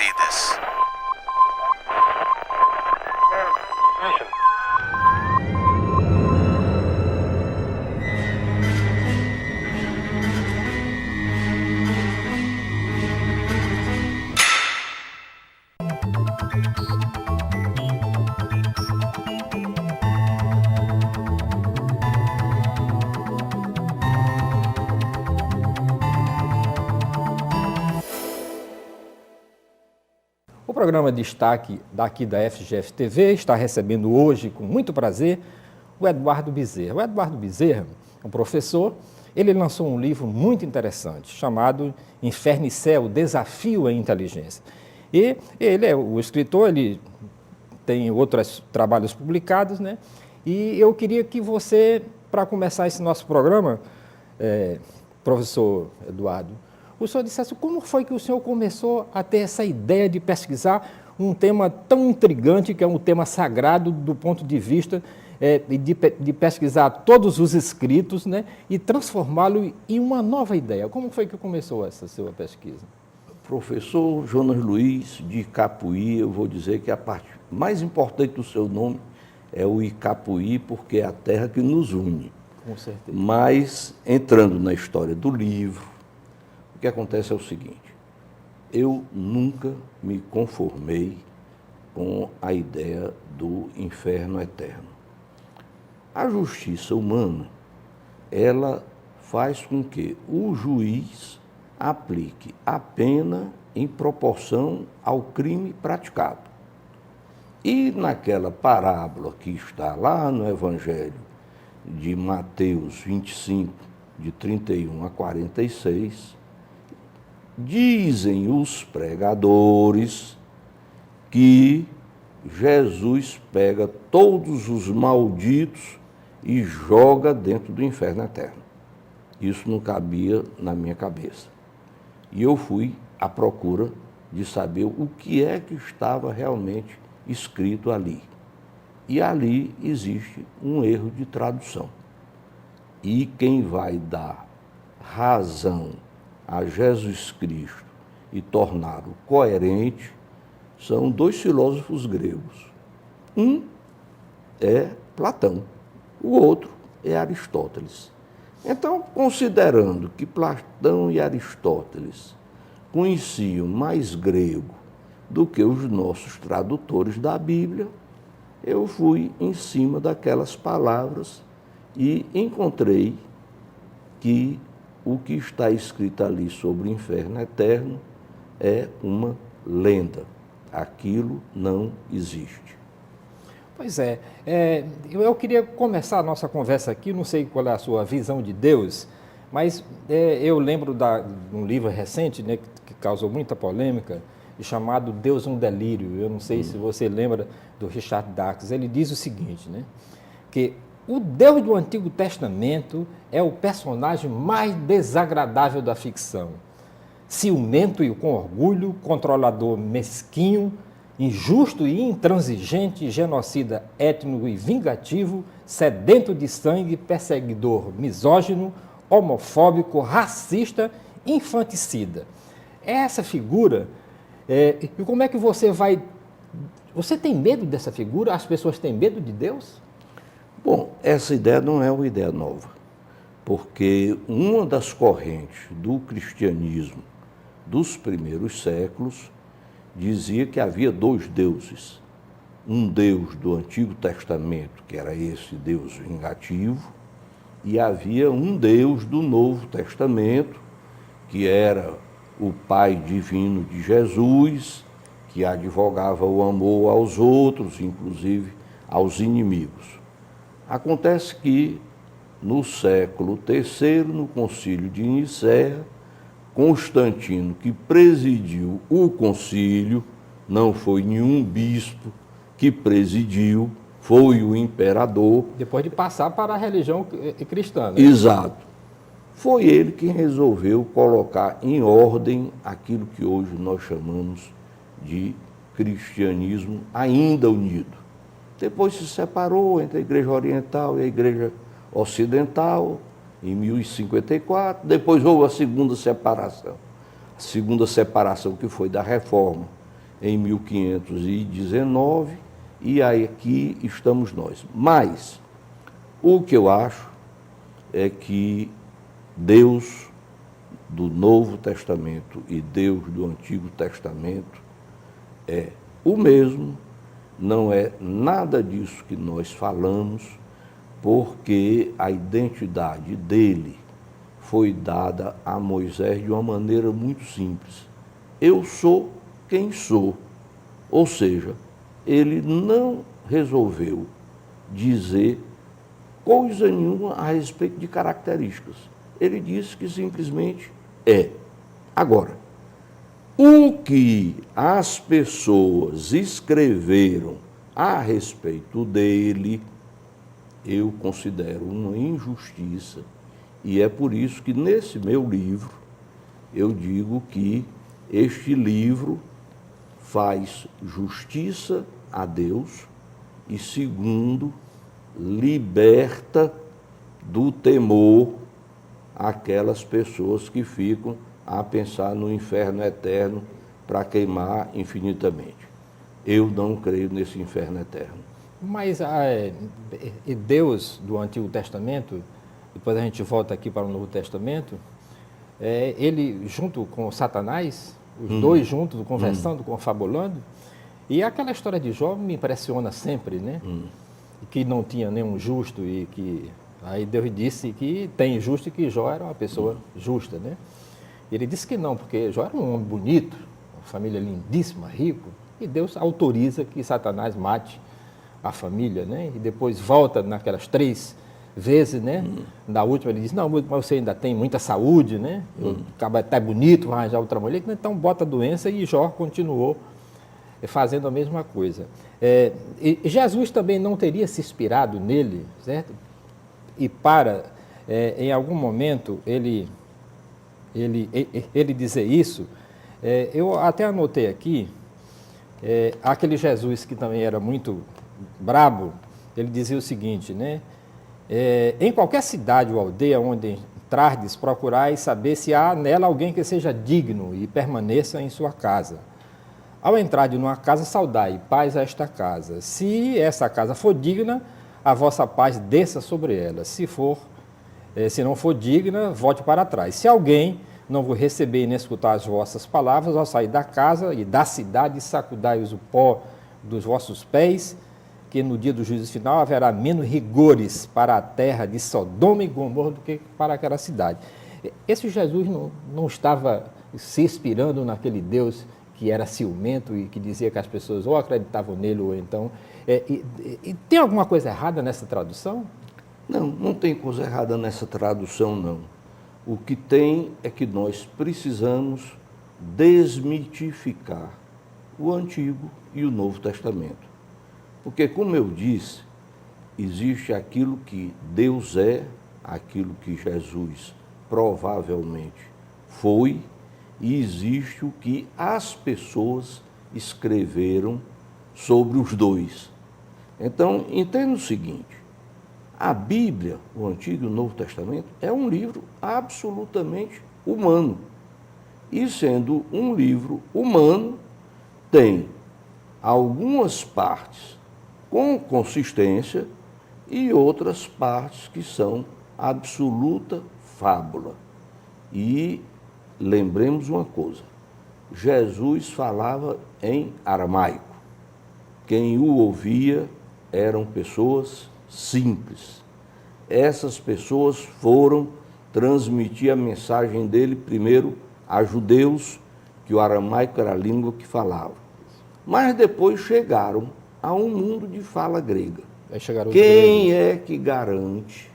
see this. O programa Destaque daqui da FGF TV está recebendo hoje, com muito prazer, o Eduardo Bezerra. O Eduardo Bezerra é um professor, ele lançou um livro muito interessante, chamado Inferno e Céu, Desafio à Inteligência. E ele é o escritor, ele tem outros trabalhos publicados, né? E eu queria que você, para começar esse nosso programa, professor Eduardo, o senhor dissesse como foi que o senhor começou a ter essa ideia de pesquisar um tema tão intrigante, que é um tema sagrado do ponto de vista de pesquisar todos os escritos, né, e transformá-lo em uma nova ideia. Como foi que começou essa sua pesquisa? Professor Jonas Luiz de Icapuí, eu vou dizer que a parte mais importante do seu nome é o Icapuí, porque é a terra que nos une. Com certeza. Mas, entrando na história do livro, o que acontece é o seguinte: eu nunca me conformei com a ideia do inferno eterno. A justiça humana, ela faz com que o juiz aplique a pena em proporção ao crime praticado. E naquela parábola que está lá no Evangelho de Mateus 25, de 31 a 46, dizem os pregadores que Jesus pega todos os malditos e joga dentro do inferno eterno. Isso não cabia na minha cabeça. E eu fui à procura de saber o que é que estava realmente escrito ali. E ali existe um erro de tradução. E quem vai dar razão a Jesus Cristo e torná-lo coerente são dois filósofos gregos. Um é Platão, o outro é Aristóteles. Então, considerando que Platão e Aristóteles conheciam mais grego do que os nossos tradutores da Bíblia, eu fui em cima daquelas palavras e encontrei que o que está escrito ali sobre o inferno eterno é uma lenda. Aquilo não existe. Pois é, eu queria começar a nossa conversa aqui, não sei qual é a sua visão de Deus, mas eu lembro de um livro recente, né, que causou muita polêmica, chamado Deus um Delírio. Eu não sei se você lembra do Richard Dawkins. Ele diz o seguinte, né, que o Deus do Antigo Testamento é o personagem mais desagradável da ficção. Ciumento e com orgulho, controlador mesquinho, injusto e intransigente, genocida étnico e vingativo, sedento de sangue, perseguidor misógino, homofóbico, racista, infanticida. Essa figura, e como é que você vai... Você tem medo dessa figura? As pessoas têm medo de Deus? Bom, essa ideia não é uma ideia nova, porque uma das correntes do cristianismo dos primeiros séculos dizia que havia dois deuses. Um Deus do Antigo Testamento, que era esse Deus vingativo, e havia um Deus do Novo Testamento, que era o Pai divino de Jesus, que advogava o amor aos outros, inclusive aos inimigos. Acontece que, no século III, no Concílio de Nicéia, Constantino, que presidiu o concílio, não foi nenhum bispo que presidiu, foi o imperador. Depois de passar para a religião cristã, né? Exato. Foi ele quem resolveu colocar em ordem aquilo que hoje nós chamamos de cristianismo ainda unido. Depois se separou entre a Igreja Oriental e a Igreja Ocidental, em 1054. Depois houve a segunda separação. A segunda separação que foi da Reforma, em 1519, e aí aqui estamos nós. Mas o que eu acho é que Deus do Novo Testamento e Deus do Antigo Testamento é o mesmo, não é nada disso que nós falamos, porque a identidade dele foi dada a Moisés de uma maneira muito simples. Eu sou quem sou. Ou seja, ele não resolveu dizer coisa nenhuma a respeito de características. Ele disse que simplesmente é. Agora, o que as pessoas escreveram a respeito dele, eu considero uma injustiça, e é por isso que nesse meu livro eu digo que este livro faz justiça a Deus e, segundo, liberta do temor aquelas pessoas que ficam a pensar no inferno eterno para queimar infinitamente. Eu não creio nesse inferno eterno. Mas Deus do Antigo Testamento, depois a gente volta aqui para o Novo Testamento, ele junto com Satanás, os dois juntos, conversando, confabulando, e aquela história de Jó me impressiona sempre, né? Que não tinha nenhum justo e que aí Deus disse que tem justo e que Jó era uma pessoa justa, né? Ele disse que não, porque Jó era um homem bonito, uma família lindíssima, rico, e Deus autoriza que Satanás mate a família, né? E depois volta naquelas 3 vezes, né? Na última ele diz, não, mas você ainda tem muita saúde, né? Acaba até bonito, vai arranjar outra mulher, então bota a doença, e Jó continuou fazendo a mesma coisa. E Jesus também não teria se inspirado nele, certo? E em algum momento, ele dizer isso, eu até anotei aqui, aquele Jesus que também era muito brabo, ele dizia o seguinte, né? Em qualquer cidade ou aldeia onde entrardes, procurai saber se há nela alguém que seja digno e permaneça em sua casa. Ao entrar de uma casa, saudai, paz a esta casa. Se essa casa for digna, a vossa paz desça sobre ela. Se não for digna, volte para trás. Se alguém não vos receber e nem escutar as vossas palavras, ao sair da casa e da cidade, sacudai-os o pó dos vossos pés, que no dia do juízo final haverá menos rigores para a terra de Sodoma e Gomorra do que para aquela cidade. Esse Jesus não estava se inspirando naquele Deus que era ciumento e que dizia que as pessoas ou acreditavam nele ou então... E tem alguma coisa errada nessa tradução? Não tem coisa errada nessa tradução, não. O que tem é que nós precisamos desmitificar o Antigo e o Novo Testamento. Porque, como eu disse, existe aquilo que Deus é, aquilo que Jesus provavelmente foi, e existe o que as pessoas escreveram sobre os dois. Então, entenda o seguinte, a Bíblia, o Antigo e o Novo Testamento, é um livro absolutamente humano. E sendo um livro humano, tem algumas partes com consistência e outras partes que são absoluta fábula. E lembremos uma coisa, Jesus falava em aramaico. Quem o ouvia eram pessoas simples. Essas pessoas foram transmitir a mensagem dele primeiro a judeus, que o aramaico era a língua que falavam. Mas depois chegaram a um mundo de fala grega. Quem é que garante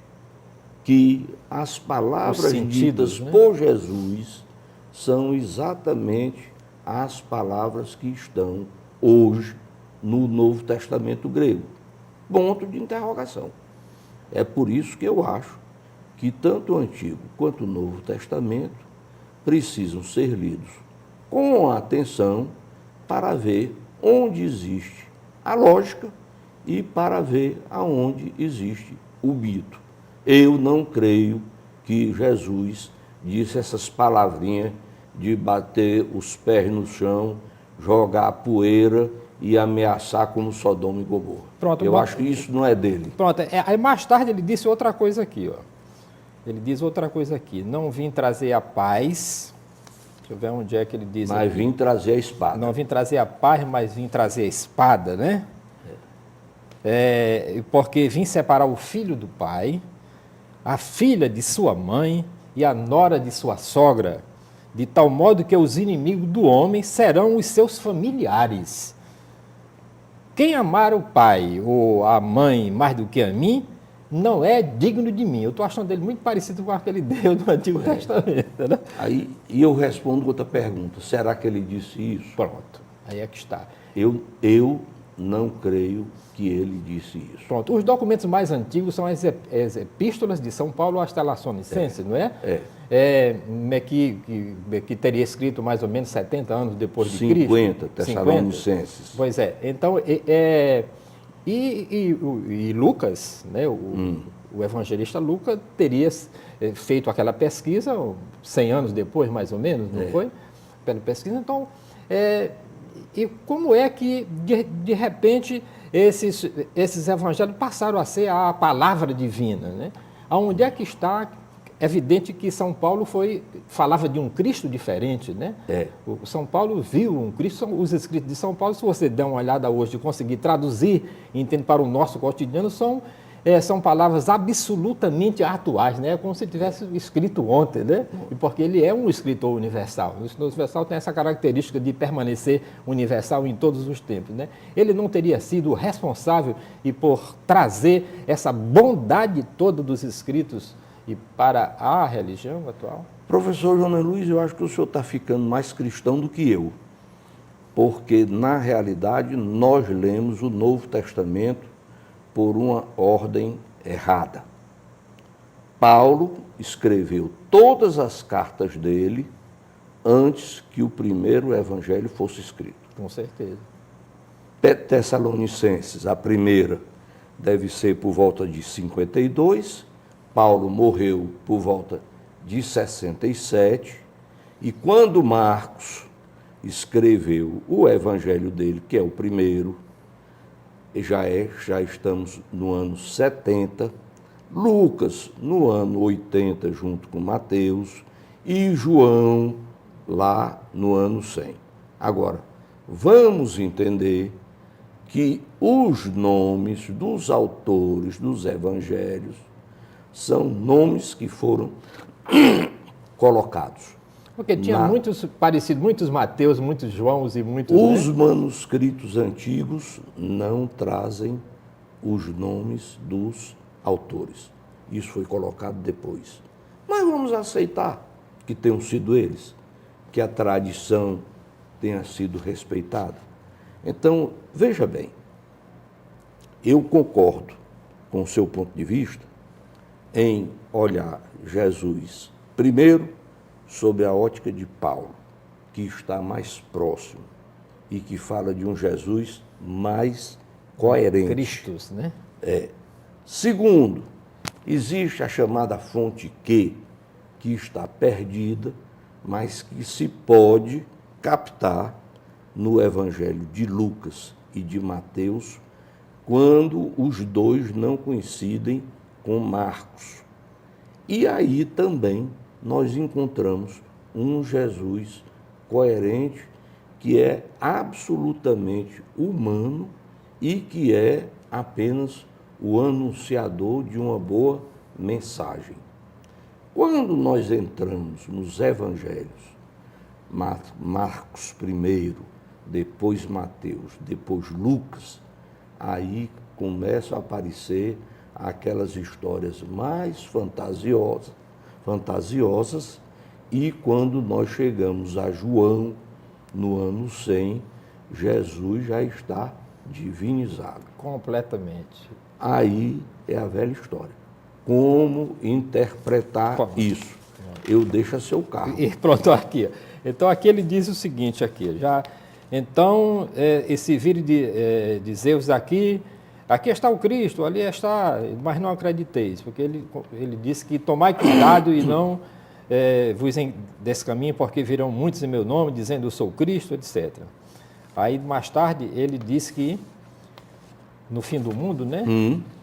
que as palavras ditas por Jesus são exatamente as palavras que estão hoje no Novo Testamento grego? Ponto de interrogação. É por isso que eu acho que tanto o Antigo quanto o Novo Testamento precisam ser lidos com atenção para ver onde existe a lógica e para ver aonde existe o mito. Eu não creio que Jesus disse essas palavrinhas de bater os pés no chão, jogar a poeira e ameaçar como Sodoma e Gomorra. Pronto, Eu acho que isso não é dele. Pronto, aí mais tarde ele disse outra coisa aqui, ó. Ele diz outra coisa aqui, não vim trazer a paz, deixa eu ver onde é que ele diz Mas aqui. vim trazer a espada. Não vim trazer a paz, mas vim trazer a espada, né? Porque vim separar o filho do pai, a filha de sua mãe e a nora de sua sogra, de tal modo que os inimigos do homem serão os seus familiares. Quem amar o pai ou a mãe mais do que a mim, não é digno de mim. Eu estou achando ele muito parecido com aquele Deus do Antigo Testamento, né? Aí, e eu respondo outra pergunta. Será que ele disse isso? Pronto, aí é que está. Eu não creio que ele disse isso. Pronto, os documentos mais antigos são as epístolas de São Paulo às Tessalonicenses, não é? Que teria escrito mais ou menos 70 anos depois de Cristo. 50 Tessalonicenses. Pois é, então, e Lucas, né, o evangelista Lucas, teria feito aquela pesquisa 100 anos depois, mais ou menos, não foi? Pela pesquisa, então, e como é que, de repente, esses evangelhos passaram a ser a palavra divina, né? Aonde é que está evidente que São Paulo falava de um Cristo diferente, né? O São Paulo viu um Cristo, os escritos de São Paulo, se você der uma olhada hoje e conseguir traduzir, entende, para o nosso cotidiano, são palavras absolutamente atuais, né? É como se tivesse escrito ontem, né? E porque ele é um escritor universal. O escritor universal tem essa característica de permanecer universal em todos os tempos, né? Ele não teria sido responsável por trazer essa bondade toda dos escritos e para a religião atual? Professor João Luiz, eu acho que o senhor está ficando mais cristão do que eu, porque, na realidade, nós lemos o Novo Testamento por uma ordem errada. Paulo escreveu todas as cartas dele antes que o primeiro evangelho fosse escrito. Com certeza. Tessalonicenses, a primeira, deve ser por volta de 52, Paulo morreu por volta de 67, e quando Marcos escreveu o evangelho dele, que é o primeiro, já estamos no ano 70, Lucas no ano 80, junto com Mateus, e João lá no ano 100. Agora, vamos entender que os nomes dos autores dos evangelhos são nomes que foram colocados. Porque tinha muitos parecidos, muitos Mateus, muitos Joãos e muitos... Os manuscritos antigos não trazem os nomes dos autores. Isso foi colocado depois. Mas vamos aceitar que tenham sido eles, que a tradição tenha sido respeitada. Então, veja bem, eu concordo com o seu ponto de vista em olhar Jesus primeiro sob a ótica de Paulo, que está mais próximo e que fala de um Jesus mais coerente. Cristos, né? Segundo, existe a chamada fonte que está perdida, mas que se pode captar no Evangelho de Lucas e de Mateus, quando os dois não coincidem com Marcos. E aí também nós encontramos um Jesus coerente, que é absolutamente humano e que é apenas o anunciador de uma boa mensagem. Quando nós entramos nos evangelhos, Marcos primeiro, depois Mateus, depois Lucas, aí começam a aparecer aquelas histórias mais fantasiosas, e quando nós chegamos a João, no ano 100, Jesus já está divinizado. Completamente. Aí é a velha história. Como interpretar isso? Eu deixo a seu cargo. E pronto, aqui. Então, aqui ele diz o seguinte, aqui, então, esse vídeo de Zeus aqui está o Cristo, ali está, mas não acrediteis, porque ele disse que tomai cuidado e não vos descaminhem, porque virão muitos em meu nome, dizendo eu sou Cristo, etc. Aí, mais tarde, ele disse que, no fim do mundo, né?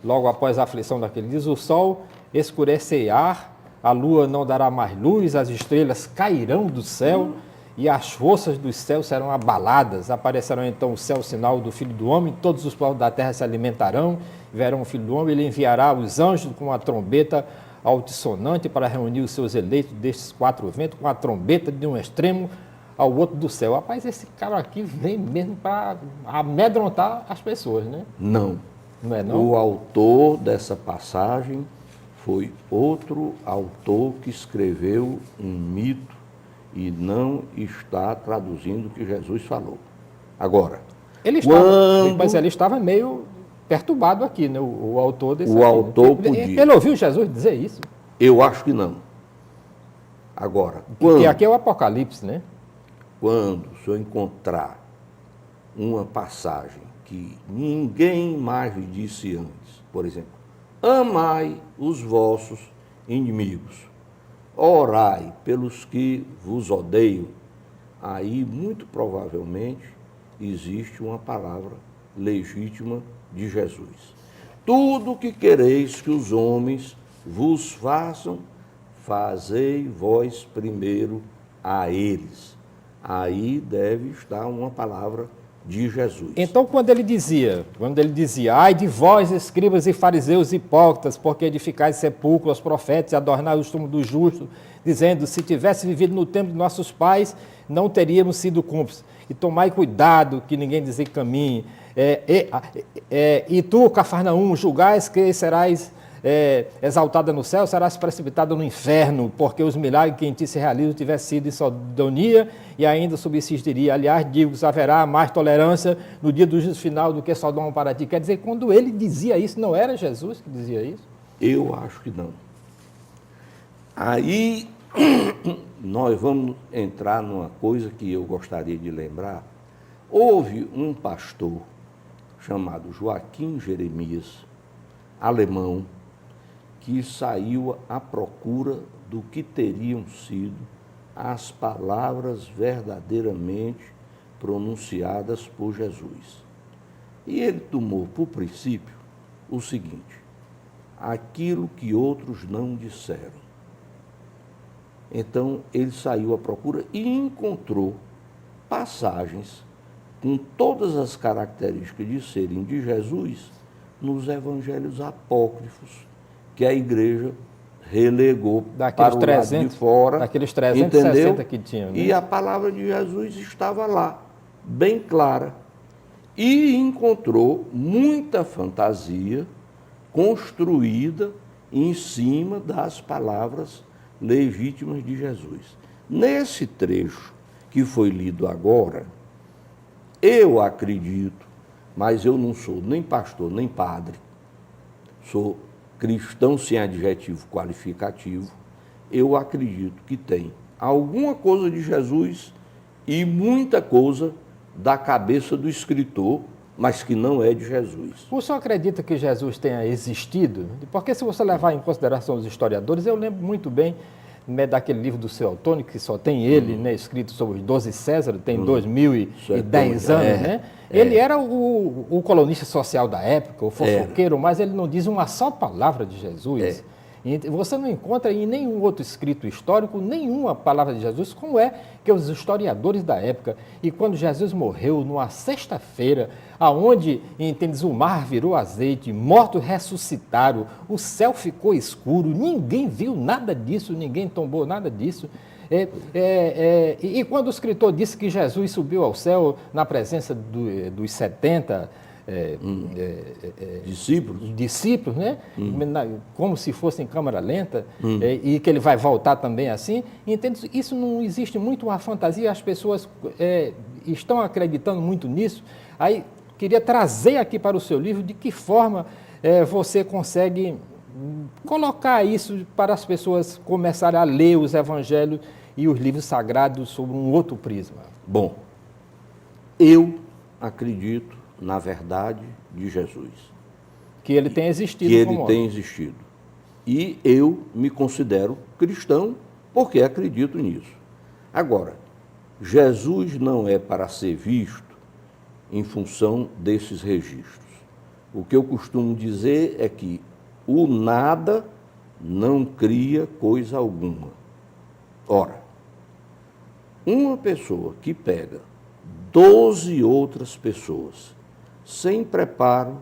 Logo após a aflição daquele dias, o sol escurecerá, a lua não dará mais luz, as estrelas cairão do céu e as forças dos céus serão abaladas. Aparecerão então o céu, o sinal do Filho do Homem, todos os povos da terra se alimentarão, verão o Filho do Homem, ele enviará os anjos com uma trombeta altissonante para reunir os seus eleitos destes quatro ventos, com a trombeta de um extremo ao outro do céu. Rapaz, esse cara aqui vem mesmo para amedrontar as pessoas, né? Não. Não é não? O autor dessa passagem foi outro autor que escreveu um mito e não está traduzindo o que Jesus falou. Agora, mas ele estava meio perturbado aqui, né? O autor desse. O autor podia. Ele ouviu Jesus dizer isso? Eu acho que não. Agora, Porque aqui é o Apocalipse, né? Quando o senhor encontrar uma passagem que ninguém mais disse antes, por exemplo, amai os vossos inimigos, orai pelos que vos odeiam, aí muito provavelmente existe uma palavra legítima de Jesus. Tudo o que quereis que os homens vos façam, fazei vós primeiro a eles. Aí deve estar uma palavra de Jesus. Então, quando ele dizia, ai de vós, escribas e fariseus hipócritas, porque edificais sepulcros aos profetas e adornais os túmulos dos justos, dizendo, se tivesse vivido no tempo de nossos pais, não teríamos sido cúmplices. E tomai cuidado, que ninguém desencaminhe. E tu, Cafarnaum, julgais que serás exaltada no céu, serás precipitada no inferno, porque os milagres que em ti se realizam tivessem sido em Sodonia e ainda subsistiria. Aliás, digo-vos, haverá mais tolerância no dia do juízo final do que Sodoma para ti. Quer dizer, quando ele dizia isso, não era Jesus que dizia isso? Eu acho que não. Aí nós vamos entrar numa coisa que eu gostaria de lembrar. Houve um pastor chamado Joaquim Jeremias, alemão, que saiu à procura do que teriam sido as palavras verdadeiramente pronunciadas por Jesus. E ele tomou por princípio o seguinte: aquilo que outros não disseram. Então ele saiu à procura e encontrou passagens com todas as características de serem de Jesus nos evangelhos apócrifos, que a igreja relegou para o lado de fora. Daqueles 360 entendeu? que tinham. Né? E a palavra de Jesus estava lá, bem clara. E encontrou muita fantasia construída em cima das palavras legítimas de Jesus. Nesse trecho que foi lido agora, eu acredito, mas eu não sou nem pastor, nem padre, sou cristão sem adjetivo qualificativo, eu acredito que tem alguma coisa de Jesus e muita coisa da cabeça do escritor, mas que não é de Jesus. O senhor acredita que Jesus tenha existido? Porque se você levar em consideração os historiadores, eu lembro muito bem daquele livro do seu Antônio, que só tem ele, né, escrito sobre os 12 Césares, tem 2010 anos, né? Ele era o colunista social da época, o fofoqueiro, mas ele não diz uma só palavra de Jesus. E você não encontra em nenhum outro escrito histórico nenhuma palavra de Jesus, como é que os historiadores da época, e quando Jesus morreu numa sexta-feira, aonde, entendes, o mar virou azeite, mortos ressuscitaram, o céu ficou escuro, ninguém viu nada disso, ninguém tombou nada disso. E quando o escritor disse que Jesus subiu ao céu na presença dos 70 discípulos, né? Como se fosse em câmara lenta, e que ele vai voltar também assim, entende? Isso não existe muito uma fantasia, as pessoas estão acreditando muito nisso. Aí queria trazer aqui para o seu livro de que forma você consegue colocar isso para as pessoas começarem a ler os evangelhos e os livros sagrados sob um outro prisma. Bom, eu acredito na verdade de Jesus. Que ele tem existido. Que ele tem existido. E eu me considero cristão porque acredito nisso. Agora, Jesus não é para ser visto em função desses registros. O que eu costumo dizer é que o nada não cria coisa alguma. Ora, uma pessoa que pega 12 outras pessoas, sem preparo,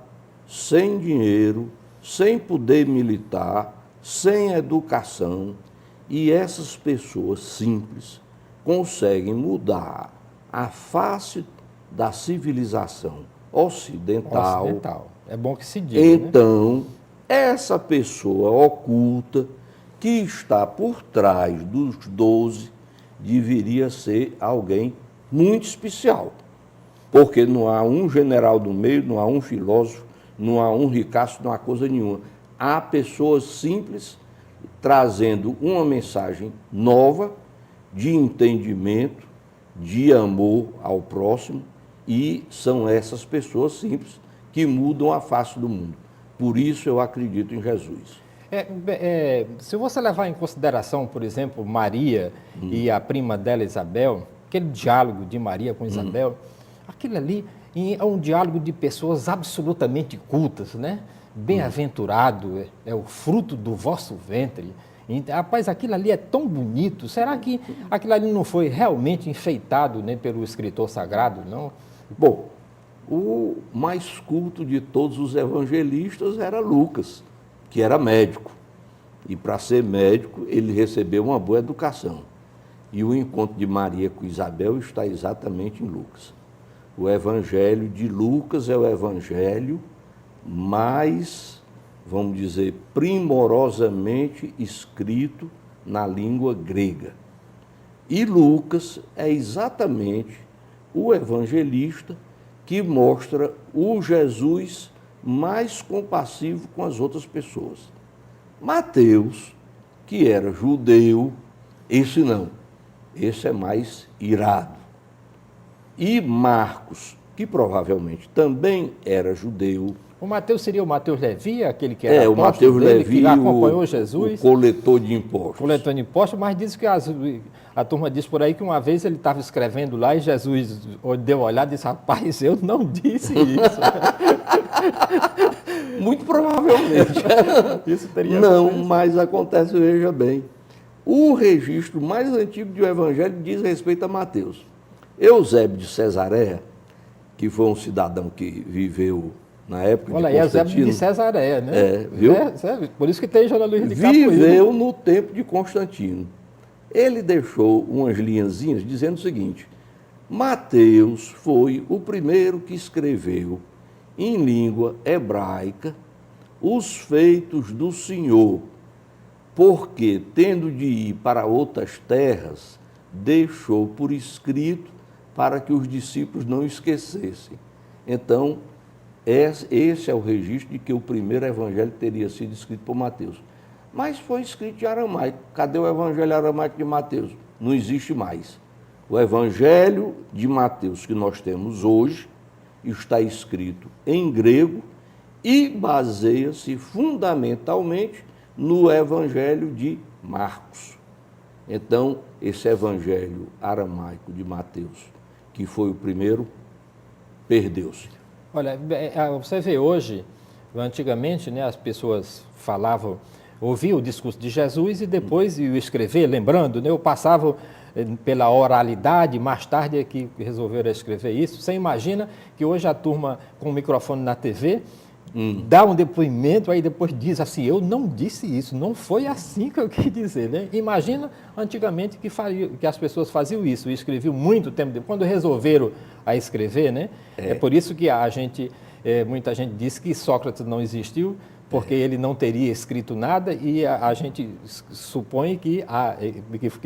sem dinheiro, sem poder militar, sem educação, e essas pessoas simples conseguem mudar a face da civilização ocidental. É bom que se diga, Então, essa pessoa oculta que está por trás dos 12 deveria ser alguém muito especial. Porque não há um general do meio, não há um filósofo, não há um ricaço, não há coisa nenhuma. Há pessoas simples trazendo uma mensagem nova de entendimento, de amor ao próximo, e são essas pessoas simples que mudam a face do mundo. Por isso eu acredito em Jesus. Se você levar em consideração, por exemplo, Maria e a prima dela, Isabel, aquele diálogo de Maria com Isabel, aquilo ali é um diálogo de pessoas absolutamente cultas, né? Bem-aventurado é o fruto do vosso ventre. Rapaz, aquilo ali é tão bonito. Será que aquilo ali não foi realmente enfeitado, né, pelo escritor sagrado, não? Bom, o mais culto de todos os evangelistas era Lucas, que era médico. E para ser médico, ele recebeu uma boa educação. E o encontro de Maria com Isabel está exatamente em Lucas. O evangelho de Lucas é o evangelho mais, vamos dizer, primorosamente escrito na língua grega. E Lucas é exatamente o evangelista que mostra o Jesus mais compassivo com as outras pessoas. Mateus, que era judeu, esse não, esse é mais irado. E Marcos, que provavelmente também era judeu. O Mateus seria o Mateus Levi, aquele que era o Mateus Levi, que acompanhou Jesus. O coletor de impostos. Coletor de impostos, mas diz que a turma diz por aí que uma vez ele estava escrevendo lá e Jesus deu uma olhada e disse: rapaz, eu não disse isso. Muito provavelmente. Isso teria Não, acontecido. mas acontece, veja bem. O registro mais antigo de o Evangelho diz respeito a Mateus. Eusébio de Cesareia, que foi um cidadão que viveu na época Olha de aí, Constantino. Eusébio de Cesareia, né? Viu? Por isso que tem Joana Luiz de Capoeira. Viveu no tempo de Constantino. Ele deixou umas linhazinhas dizendo o seguinte: Mateus foi o primeiro que escreveu em língua hebraica os feitos do Senhor, porque, tendo de ir para outras terras, deixou por escrito para que os discípulos não esquecessem. Então, esse é o registro de que o primeiro evangelho teria sido escrito por Mateus. Mas foi escrito em aramaico. Cadê o evangelho aramaico de Mateus? Não existe mais. O evangelho de Mateus que nós temos hoje está escrito em grego e baseia-se fundamentalmente no evangelho de Marcos. Então, esse evangelho aramaico de Mateus, que foi o primeiro, perdeu-se. Olha, você vê hoje, antigamente, né, as pessoas falavam, ouviam o discurso de Jesus e depois iam escrever, lembrando, né, ou passavam pela oralidade, mais tarde é que resolveram escrever isso. Você imagina que hoje a turma com o microfone na TV dá um depoimento, aí depois diz assim: eu não disse isso, não foi assim que eu quis dizer, né? Imagina antigamente que as pessoas faziam isso e escreviam muito tempo depois, quando resolveram a escrever, né? É por isso que muita gente diz que Sócrates não existiu, porque ele não teria escrito nada, e a gente supõe que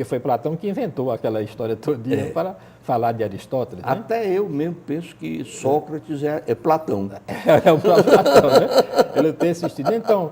foi Platão que inventou aquela história todinha para falar de Aristóteles. Né? Até eu mesmo penso que Sócrates é Platão. É o próprio Platão, né? Ele tem assistido. Então,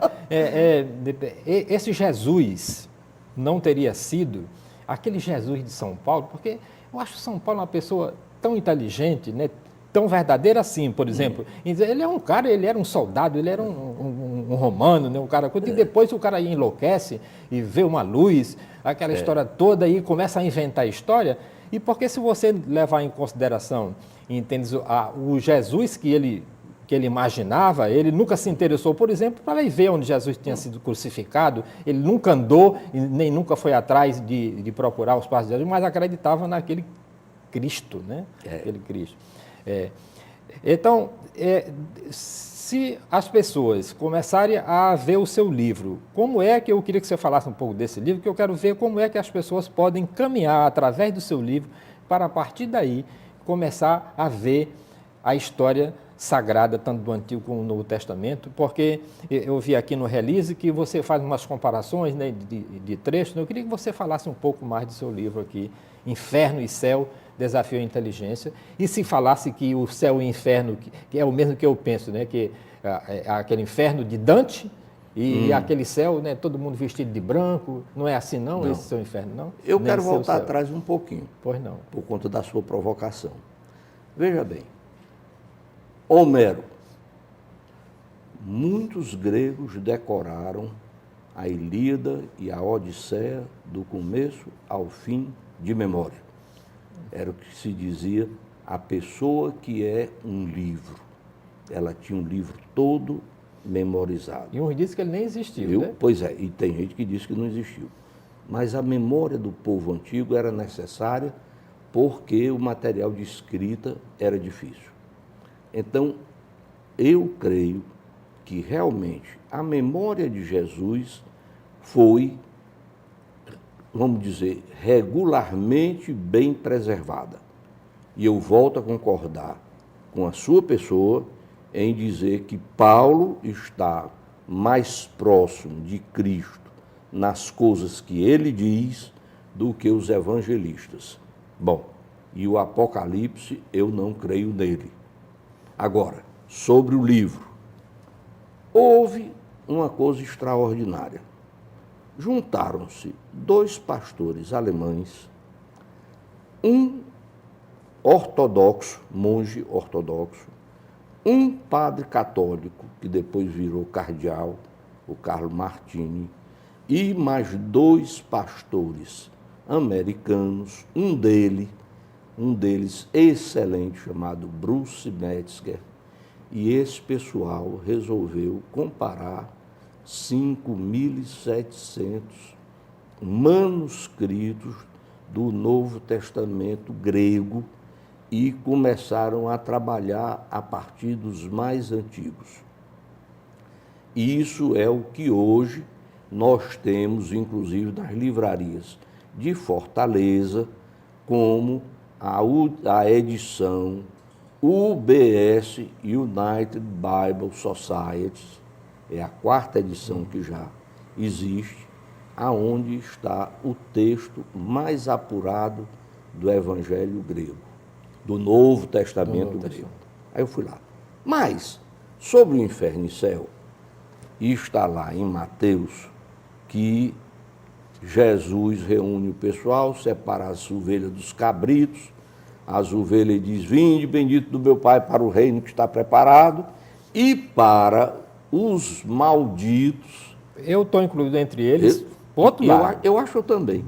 esse Jesus não teria sido aquele Jesus de São Paulo, porque eu acho São Paulo uma pessoa tão inteligente, né? Tão verdadeiro assim, por exemplo. Ele é um cara, ele era um soldado, ele era um romano, né? Um cara, e depois o cara enlouquece e vê uma luz, aquela história toda, e começa a inventar a história. E porque se você levar em consideração, entende, o Jesus que ele imaginava, ele nunca se interessou, por exemplo, para ir ver onde Jesus tinha sido crucificado, ele nunca andou, nem nunca foi atrás de procurar os passos de Jesus, mas acreditava naquele Cristo, né? Aquele Cristo. Então, se as pessoas começarem a ver o seu livro, como é que eu queria que você falasse um pouco desse livro, que eu quero ver como é que as pessoas podem caminhar através do seu livro para, a partir daí, começar a ver a história sagrada, tanto do Antigo como do Novo Testamento, porque eu vi aqui no release que você faz umas comparações, né, de trechos. Eu queria que você falasse um pouco mais do seu livro aqui, Inferno e Céu, Desafio à Inteligência, e se falasse que o céu e o inferno, que é o mesmo que eu penso, né, que é aquele inferno de Dante e aquele céu, né, todo mundo vestido de branco, não é assim não. Esse seu inferno, não? Eu Nem quero seu voltar céu. atrás um pouquinho. Pois não. Por conta da sua provocação. Veja bem, Homero. Muitos gregos decoraram a Ilíada e a Odisseia do começo ao fim de memória. Era o que se dizia a pessoa que é um livro. Ela tinha um livro todo memorizado. E uns dizem que ele nem existiu, né? Pois é, e tem gente que diz que não existiu. Mas a memória do povo antigo era necessária porque o material de escrita era difícil. Então, eu creio que realmente a memória de Jesus foi, vamos dizer, regularmente bem preservada. E eu volto a concordar com a sua pessoa em dizer que Paulo está mais próximo de Cristo nas coisas que ele diz do que os evangelistas. Bom, e o Apocalipse eu não creio nele. Agora, sobre o livro, houve uma coisa extraordinária. Juntaram-se dois pastores alemães, um ortodoxo, monge ortodoxo, um padre católico, que depois virou cardeal, o Carlo Martini, e mais dois pastores americanos, um deles excelente, chamado Bruce Metzger, e esse pessoal resolveu comparar 5.700 manuscritos do Novo Testamento grego e começaram a trabalhar a partir dos mais antigos. E isso é o que hoje nós temos, inclusive, nas livrarias de Fortaleza, como a edição UBS, United Bible Society, é a quarta edição que já existe, aonde está o texto mais apurado do Evangelho grego, do Novo Testamento grego. Aí eu fui lá. Mas, sobre o inferno e céu, está lá em Mateus que Jesus reúne o pessoal, separa as ovelhas dos cabritos, as ovelhas diz: vinde, bendito do meu Pai, para o reino que está preparado, e para os malditos. Eu estou incluído entre eles, outro lado. Eu acho eu também.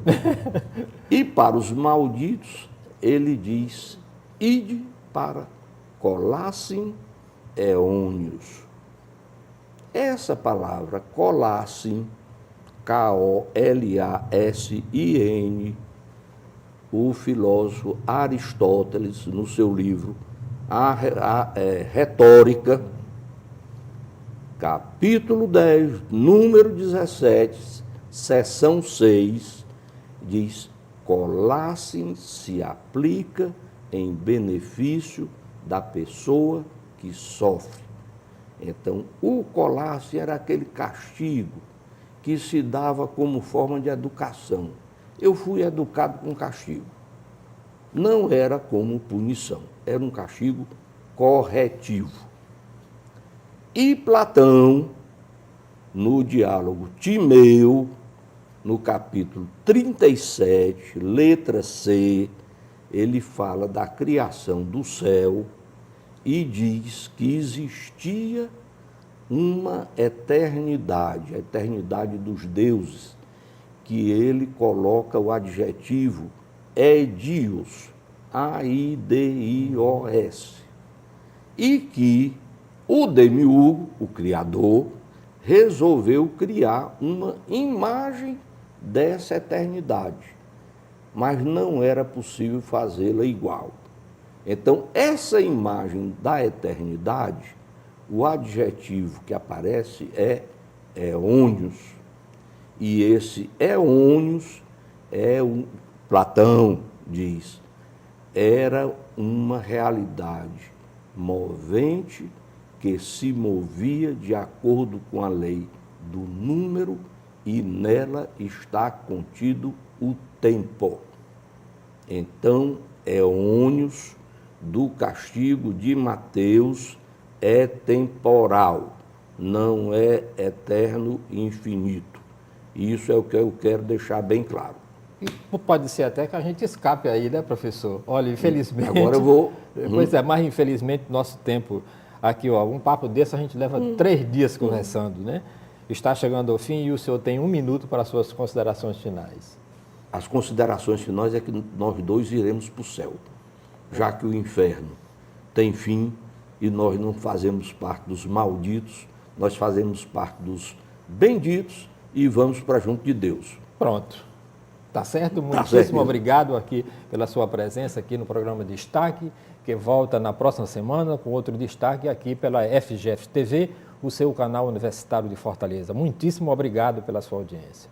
E para os malditos, ele diz: ide para Colassim Eônios. Essa palavra, Colassim, K-O-L-A-S-I-N, o filósofo Aristóteles, no seu livro Retórica, capítulo 10, número 17, seção 6, diz: Colassim se aplica em benefício da pessoa que sofre. Então, o Colassim era aquele castigo que se dava como forma de educação. Eu fui educado com castigo. Não era como punição, era um castigo corretivo. E Platão, no diálogo Timeu, no capítulo 37, letra C, ele fala da criação do céu e diz que existia uma eternidade, a eternidade dos deuses, que ele coloca o adjetivo Aidios, A-I-D-I-O-S, e que o Demiurgo, o Criador, resolveu criar uma imagem dessa eternidade, mas não era possível fazê-la igual. Então, essa imagem da eternidade, o adjetivo que aparece é êonios, e esse êonios Platão diz, era uma realidade movente que se movia de acordo com a lei do número e nela está contido o tempo. Então, êonios do castigo de Mateus é temporal, não é eterno e infinito. Isso é o que eu quero deixar bem claro. E pode ser até que a gente escape aí, né, professor? Olha, infelizmente... Agora eu vou... Pois é, mas infelizmente nosso tempo aqui, ó, um papo desse a gente leva 3 dias conversando, né? Está chegando ao fim e o senhor tem 1 minuto para as suas considerações finais. As considerações finais é que nós dois iremos para o céu, já que o inferno tem fim e nós não fazemos parte dos malditos, nós fazemos parte dos benditos e vamos para junto de Deus. Pronto. Tá certo? Tá Muitíssimo certo. Obrigado aqui pela sua presença aqui no programa Destaque, que volta na próxima semana com outro destaque aqui pela FGF TV, o seu canal universitário de Fortaleza. Muitíssimo obrigado pela sua audiência.